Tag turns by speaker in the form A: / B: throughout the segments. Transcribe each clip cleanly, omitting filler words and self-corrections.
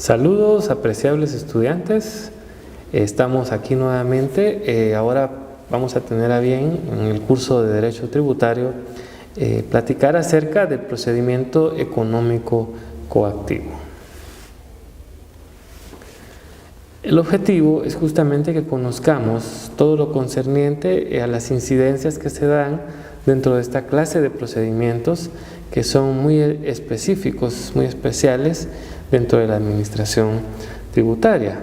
A: Saludos, apreciables estudiantes. Estamos aquí nuevamente. Ahora vamos a tener a bien en el curso de Derecho Tributario platicar acerca del procedimiento económico coactivo. El objetivo es justamente que conozcamos todo lo concerniente a las incidencias que se dan dentro de esta clase de procedimientos que son muy específicos, muy especiales dentro de la administración tributaria.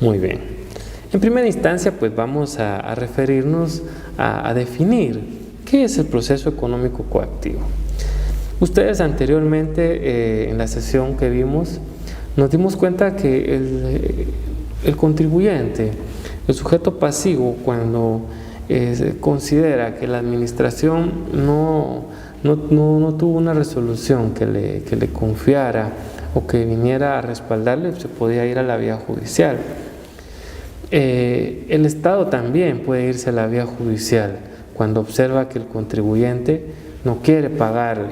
A: Muy bien. En primera instancia, pues vamos a referirnos a definir qué es el proceso económico coactivo. Ustedes anteriormente, en la sesión que vimos, nos dimos cuenta que el contribuyente, el sujeto pasivo, cuando considera que la administración no tuvo una resolución que le confiara o que viniera a respaldarle, se podía ir a la vía judicial. El Estado también puede irse a la vía judicial cuando observa que el contribuyente no quiere pagarle,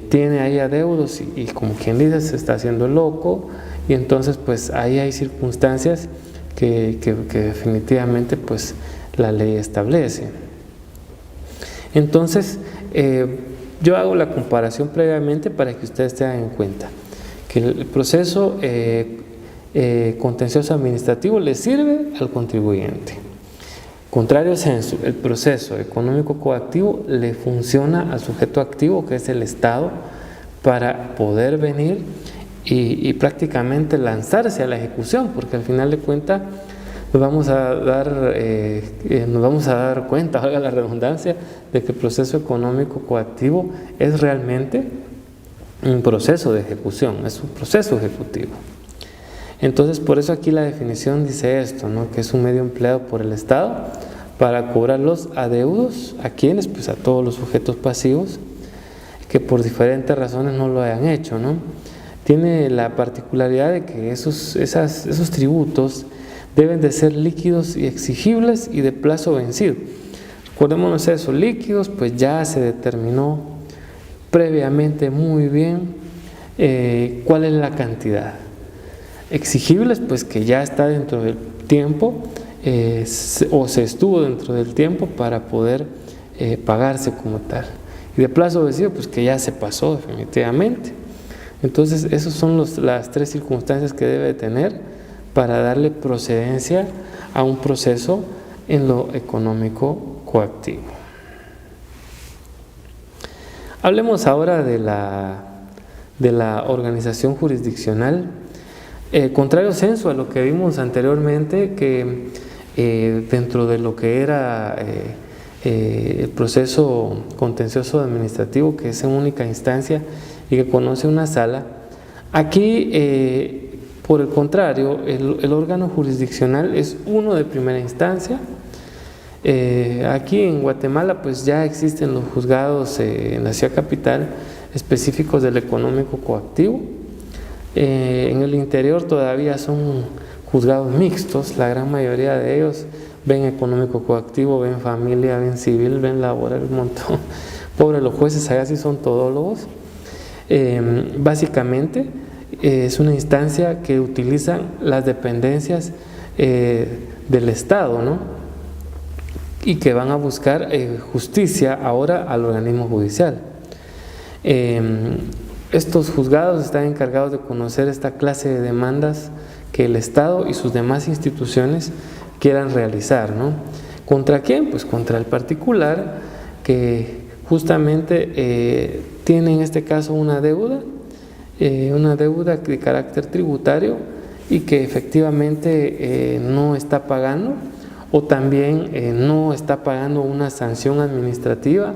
A: tiene ahí adeudos y como quien dice se está haciendo loco, y entonces pues ahí hay circunstancias que definitivamente pues la ley establece. Entonces yo hago la comparación previamente para que ustedes tengan en cuenta que el proceso contencioso administrativo le sirve al contribuyente. Contrario sensu, el proceso económico coactivo le funciona al sujeto activo, que es el Estado, para poder venir y prácticamente lanzarse a la ejecución, porque al final de cuentas nos vamos a dar cuenta, valga la redundancia, de que el proceso económico coactivo es realmente un proceso de ejecución, es un proceso ejecutivo. Entonces, por eso aquí la definición dice esto, ¿no? Que es un medio empleado por el Estado para cobrar los adeudos. ¿A quiénes? Pues a todos los sujetos pasivos que por diferentes razones no lo hayan hecho, ¿no? Tiene la particularidad de que esos tributos deben de ser líquidos y exigibles y de plazo vencido. Recordémonos eso, líquidos, pues ya se determinó previamente muy bien cuál es la cantidad. Exigibles, pues que ya está dentro del tiempo o se estuvo dentro del tiempo para poder pagarse como tal. Y de plazo vencido, pues que ya se pasó definitivamente. Entonces, esas son las tres circunstancias que debe tener para darle procedencia a un proceso en lo económico coactivo. Hablemos ahora de la organización jurisdiccional. Contrario sensu a lo que vimos anteriormente, que dentro de lo que era el proceso contencioso administrativo, que es en única instancia y que conoce una sala, aquí por el contrario, el órgano jurisdiccional es uno de primera instancia. Aquí en Guatemala pues ya existen los juzgados en la ciudad capital específicos del económico coactivo. En el interior todavía son juzgados mixtos, la gran mayoría de ellos ven económico coactivo, ven familia, ven civil, ven laboral, un montón. Pobres los jueces, allá sí son todólogos. Básicamente es una instancia que utilizan las dependencias del Estado, ¿no? Y que van a buscar justicia ahora al organismo judicial. Estos juzgados están encargados de conocer esta clase de demandas que el Estado y sus demás instituciones quieran realizar, ¿no? ¿Contra quién? Pues contra el particular que justamente tiene en este caso una deuda de carácter tributario y que efectivamente no está pagando, o también no está pagando una sanción administrativa,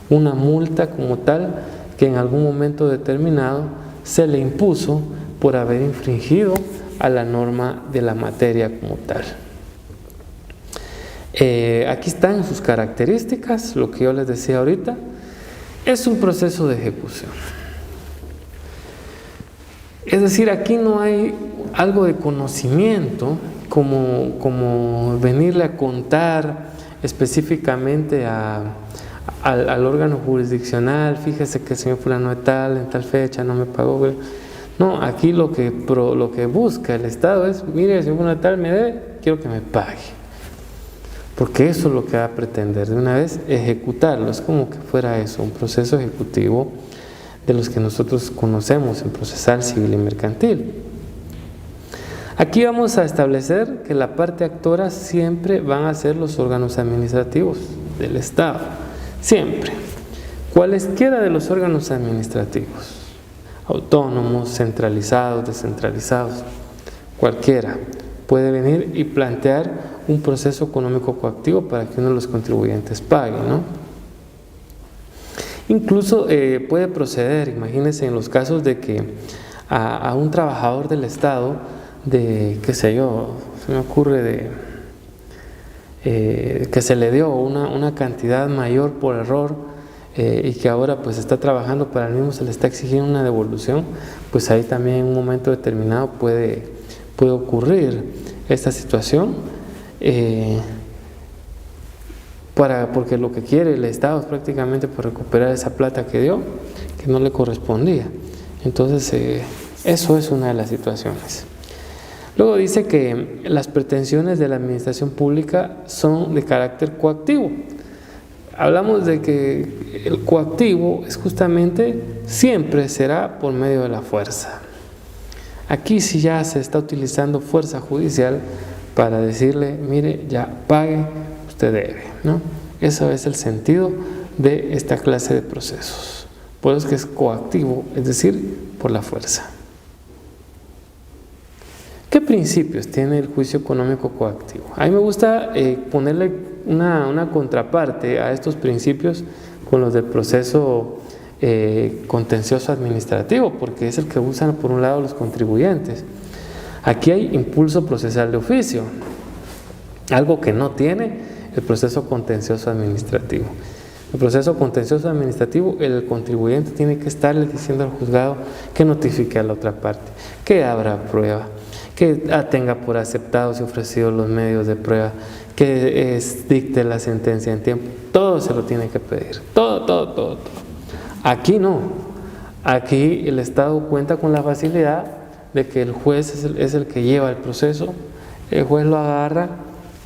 A: una multa como tal, que en algún momento determinado se le impuso por haber infringido a la norma de la materia como tal. Aquí están sus características, lo que yo les decía ahorita, es un proceso de ejecución. Es decir, aquí no hay algo de conocimiento como venirle a contar específicamente al órgano jurisdiccional, fíjese que el señor fulano de tal, en tal fecha no me pagó. No, aquí lo que busca el Estado es, mire, el señor fulano de tal me debe, quiero que me pague. Porque eso es lo que va a pretender, de una vez ejecutarlo. Es como que fuera eso, un proceso ejecutivo de los que nosotros conocemos en procesal, civil y mercantil. Aquí vamos a establecer que la parte actora siempre van a ser los órganos administrativos del Estado, siempre. Cualesquiera de los órganos administrativos, autónomos, centralizados, descentralizados, cualquiera puede venir y plantear un proceso económico coactivo para que uno de los contribuyentes pague, ¿no? Incluso puede proceder, imagínense, en los casos de que a un trabajador del Estado, de, qué sé yo, se me ocurre que se le dio una cantidad mayor por error y que ahora pues está trabajando para el mismo, se le está exigiendo una devolución, pues ahí también en un momento determinado puede ocurrir esta situación, porque lo que quiere el Estado es prácticamente por recuperar esa plata que dio, que no le correspondía. Entonces eso es una de las situaciones. Luego dice que las pretensiones de la administración pública son de carácter coactivo. Hablamos de que el coactivo es justamente, siempre será por medio de la fuerza. Aquí sí ya se está utilizando fuerza judicial para decirle, mire, ya pague, usted debe, ¿no? Eso es el sentido de esta clase de procesos. Por eso es que es coactivo, es decir, por la fuerza. ¿Qué principios tiene el juicio económico coactivo? A mí me gusta ponerle una contraparte a estos principios con los del proceso contencioso administrativo, porque es el que usan por un lado los contribuyentes. Aquí hay impulso procesal de oficio, algo que no tiene el proceso contencioso administrativo. El proceso contencioso administrativo, el contribuyente tiene que estarle diciendo al juzgado que notifique a la otra parte, que abra prueba, que tenga por aceptados y ofrecidos los medios de prueba, que dicte la sentencia en tiempo. Todo se lo tiene que pedir, todo. Aquí no. Aquí el Estado cuenta con la facilidad de que el juez es el que lleva el proceso, el juez lo agarra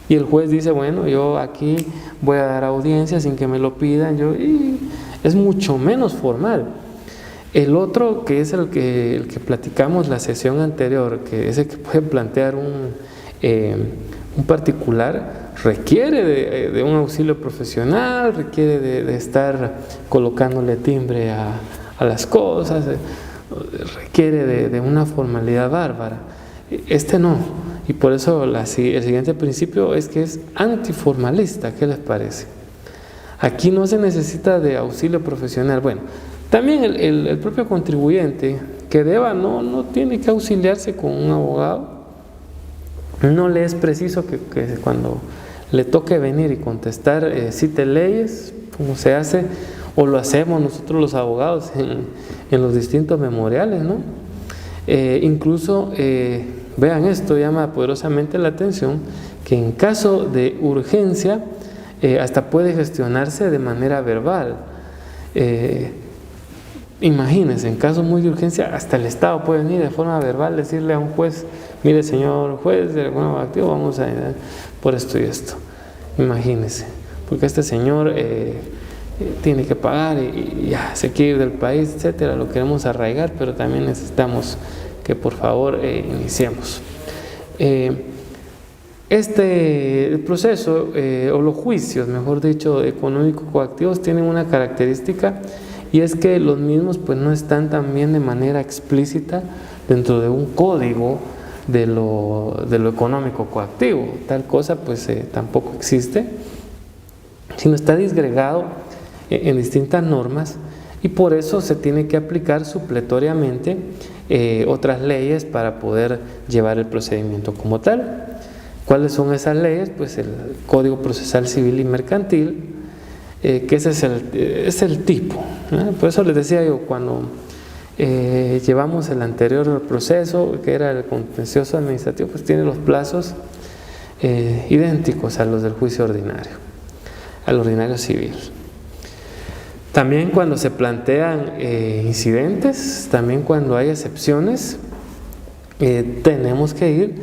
A: y el juez dice, bueno, yo aquí voy a dar audiencia sin que me lo pidan, y es mucho menos formal. El otro, que es el que platicamos la sesión anterior, que es el que puede plantear un particular, requiere de un auxilio profesional, requiere de estar colocándole timbre a las cosas, requiere de una formalidad bárbara. Este no, y por eso el siguiente principio es que es antiformalista. ¿Qué les parece? Aquí no se necesita de auxilio profesional. Bueno, también el propio contribuyente que deba no tiene que auxiliarse con un abogado. No le es preciso que cuando le toque venir y contestar cite leyes, como se hace o lo hacemos nosotros los abogados en los distintos memoriales, ¿no? Incluso, vean esto, llama poderosamente la atención que en caso de urgencia hasta puede gestionarse de manera verbal. Imagínense, en caso muy de urgencia, hasta el Estado puede venir de forma verbal, decirle a un juez, mire señor juez del económico activo, vamos a ir por esto y esto. Imagínense, porque este señor tiene que pagar y ya se quiere ir del país, etcétera, lo queremos arraigar, pero también necesitamos que por favor iniciemos. Este proceso, o los juicios, mejor dicho, económico-coactivos, tienen una característica, y es que los mismos pues no están también de manera explícita dentro de un código de lo económico coactivo. Tal cosa pues tampoco existe, sino está disgregado en distintas normas, y por eso se tiene que aplicar supletoriamente otras leyes para poder llevar el procedimiento como tal. ¿Cuáles son esas leyes? Pues el Código Procesal Civil y Mercantil, que ese es el tipo, ¿no? Por eso les decía yo, cuando llevamos el anterior proceso, que era el contencioso administrativo, pues tiene los plazos idénticos a los del juicio ordinario, al ordinario civil. También cuando se plantean incidentes, también cuando hay excepciones, tenemos que ir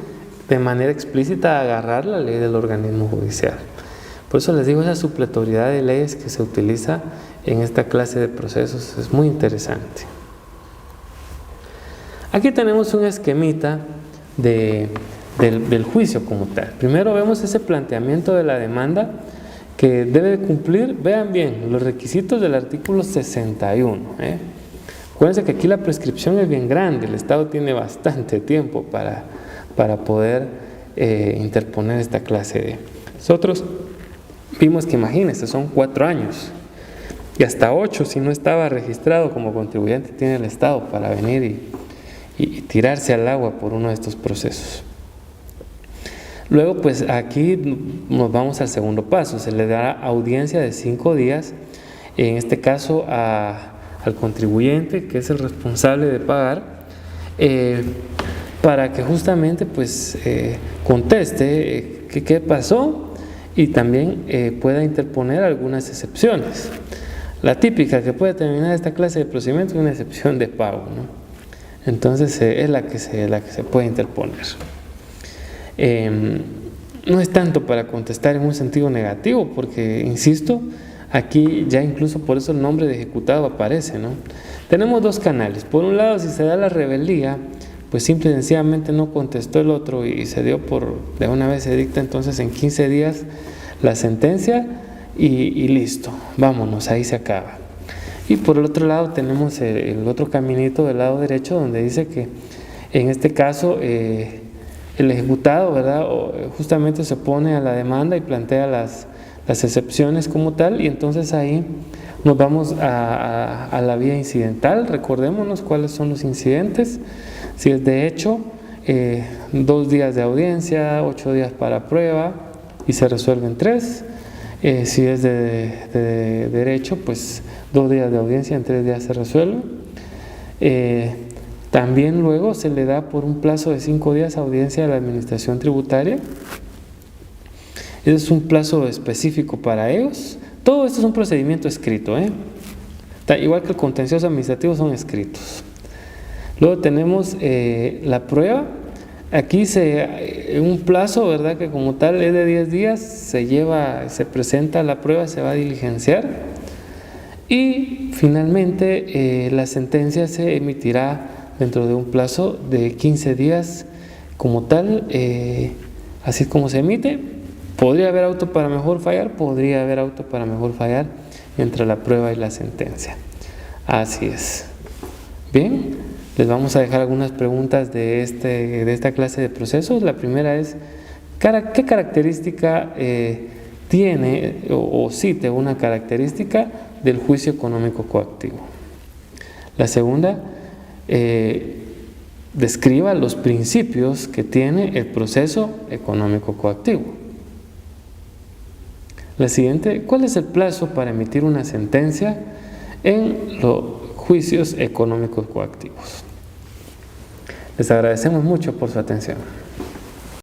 A: de manera explícita a agarrar la ley del organismo judicial. Por eso les digo, esa supletoriedad de leyes que se utiliza en esta clase de procesos es muy interesante. Aquí tenemos un esquemita del juicio como tal. Primero vemos ese planteamiento de la demanda que debe cumplir, vean bien, los requisitos del artículo 61. Acuérdense que aquí la prescripción es bien grande, el Estado tiene bastante tiempo para poder interponer esta clase de... Nosotros vimos que, imagínense, son 4 años y hasta 8 si no estaba registrado como contribuyente tiene el Estado para venir y tirarse al agua por uno de estos procesos. Luego, pues aquí nos vamos al segundo paso, se le dará audiencia de 5 días, en este caso al contribuyente, que es el responsable de pagar, para que justamente pues conteste qué pasó y también pueda interponer algunas excepciones. La típica que puede terminar esta clase de procedimiento es una excepción de pago, ¿no? Entonces es la que se puede interponer. No es tanto para contestar en un sentido negativo, porque, insisto, aquí ya incluso por eso el nombre de ejecutado aparece, ¿no? Tenemos 2 canales. Por un lado, si se da la rebeldía, pues simple y sencillamente no contestó el otro y se dio de una vez se dicta entonces en 15 días la sentencia y listo, vámonos, ahí se acaba. Y por el otro lado tenemos el otro caminito del lado derecho, donde dice que en este caso el ejecutado, ¿verdad?, justamente se opone a la demanda y plantea las excepciones como tal, y entonces ahí nos vamos a la vía incidental. Recordémonos cuáles son los incidentes. Si es de hecho, 2 días de audiencia, 8 días para prueba y se resuelven 3. Si es de derecho, pues 2 días de audiencia, en 3 días se resuelve. También luego se le da por un plazo de 5 días audiencia a la administración tributaria. Ese es un plazo específico para ellos. Todo esto es un procedimiento escrito, igual que el contencioso administrativo, son escritos. Luego tenemos la prueba. Aquí un plazo, ¿verdad?, que como tal es de 10 días, se presenta la prueba, se va a diligenciar y finalmente la sentencia se emitirá dentro de un plazo de 15 días como tal, así es como se emite. ¿Podría haber auto para mejor fallar? Podría haber auto para mejor fallar entre la prueba y la sentencia. Así es. Bien, les vamos a dejar algunas preguntas de esta clase de procesos. La primera es, ¿qué característica tiene o cite una característica del juicio económico coactivo? La segunda, describa los principios que tiene el proceso económico coactivo. La siguiente, ¿cuál es el plazo para emitir una sentencia en los juicios económicos coactivos? Les agradecemos mucho por su atención.